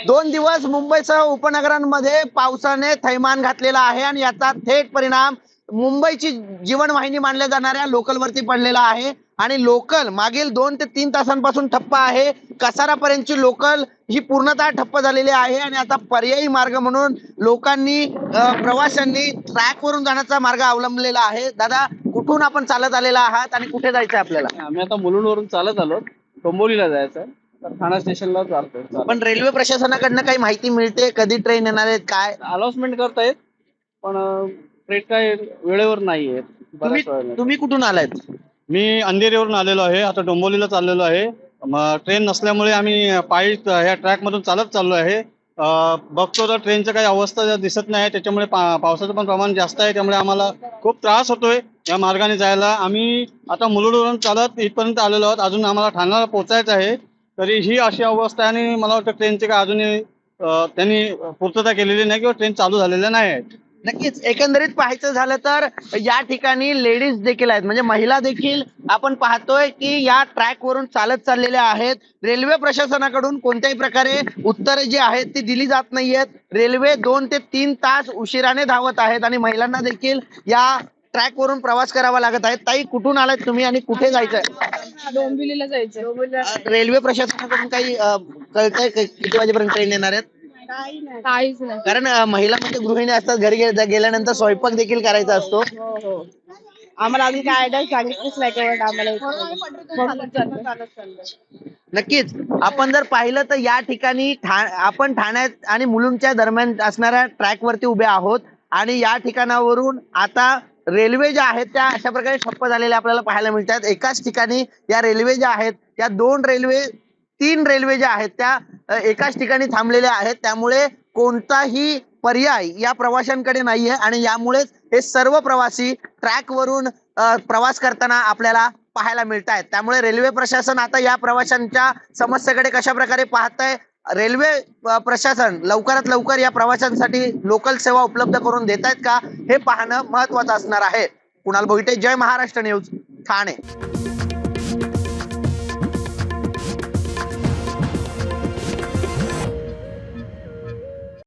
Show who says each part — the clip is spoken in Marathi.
Speaker 1: 2 दिवस मुंबईसह उपनगरांमध्ये पावसाने थैमान घातलेला आहे आणि याचा थेट परिणाम मुंबईची जीवनवाहिनी मानल्या जाणाऱ्या लोकलवरती पडलेला आहे आणि लोकल मागील 2 ते 3 तासांपासून ठप्प आहे। कसारापर्यंतची लोकल ही पूर्णतः ठप्प झालेली आहे आणि आता पर्यायी मार्ग म्हणून लोकांनी प्रवाशांनी ट्रॅकवरून जाण्याचा मार्ग अवलंबलेला आहे। दादा, कुठून आपण चालत आलेला आहात आणि कुठे जायचं आपल्याला?
Speaker 2: आम्ही आता मुलुंडवरून चालत आलो, डोंबिवलीला जायचं तर ठाणा स्टेशनला जातोय।
Speaker 1: पण रेल्वे प्रशासनाकडनं काही माहिती मिळते कधी ट्रेन येणार आहेत काय?
Speaker 2: अनाउन्समेंट करतायत पण ट्रेन काय वेळेवर नाही आहे।
Speaker 1: तुम्ही कुठून आलायत?
Speaker 3: मी अंधेरीवरून आलेलो आहे, आता डोंबिवलीला चाललेलो आहे। ट्रेन नसल्यामुळे आम्ही पायी ह्या ट्रॅक मधून चालत चाललो आहे। बघतो तर ट्रेनचं काही अवस्था दिसत नाही, त्याच्यामुळे पावसाचं पण प्रमाण जास्त आहे, त्यामुळे आम्हाला खूप त्रास होतोय या मार्गाने जायला। आम्ही आता मुलुंडवरून चालत इथपर्यंत आलेलो आहोत, अजून आम्हाला ठाण्याला पोहोचायचं आहे। तरी ही अशी अवस्था आहे आणि मला वाटतं ट्रेनची काय अजूनही त्यांनी पूर्तता केलेली नाही किंवा ट्रेन चालू झालेल्या नाही आहेत।
Speaker 1: नक्कीच एकंदरीत पाहायचं झालं तर या ठिकाणी लेडीज देखील आहेत, म्हणजे महिला देखील आपण पाहतोय की या ट्रॅक वरून चालत चाललेल्या आहेत। रेल्वे प्रशासनाकडून कोणत्याही प्रकारे उत्तरे जी आहेत ती दिली जात नाहीयेत। रेल्वे 2 ते 3 तास उशिराने धावत आहेत आणि महिलांना देखील या ट्रॅक वरून प्रवास करावा लागत आहे। ताई, कुठून आलात तुम्ही आणि कुठे जायचंय?
Speaker 4: डोंबिवलीला जायचं।
Speaker 1: रेल्वे प्रशासनाकडून काही कळतंय किती वाजेपर्यंत ट्रेन येणार आहेत?
Speaker 4: काहीच नाही।
Speaker 1: कारण महिला म्हणजे गृहिणी असतात, घरी गेल्यानंतर स्वयंपाक देखील करायचा असतो।
Speaker 4: हो आम्हाला अजून काय आयडिया सांगितलीच नाही केवळ आम्हाला।
Speaker 1: नक्कीच आपण जर पाहिलं तर या ठिकाणी आपण ठाण्यात आणि मुलुंडच्या दरम्यान असणाऱ्या ट्रॅक वरती उभे आहोत आणि या ठिकाणावरून आता रेल्वे ज्या आहेत त्या अशा प्रकारे ठप्प झालेल्या आपल्याला पाहायला मिळतात। एकाच ठिकाणी या रेल्वे ज्या आहेत त्या 3 रेल्वे ज्या आहेत त्या एकाच ठिकाणी थांबलेल्या आहेत, त्यामुळे कोणताही पर्याय या प्रवाशांकडे नाहीये आणि यामुळेच हे सर्व प्रवासी ट्रॅक वरून प्रवास करताना आपल्याला पाहायला मिळत आहेत। त्यामुळे रेल्वे प्रशासन आता या प्रवाशांच्या समस्येकडे कशा प्रकारे पाहतंय, रेल्वे प्रशासन लवकरात लवकर या प्रवाशांसाठी लोकल सेवा उपलब्ध करून देत आहेत का, हे पाहणं महत्वाचं असणार आहे। कुणाल भोईटे, जय महाराष्ट्र न्यूज, ठाणे।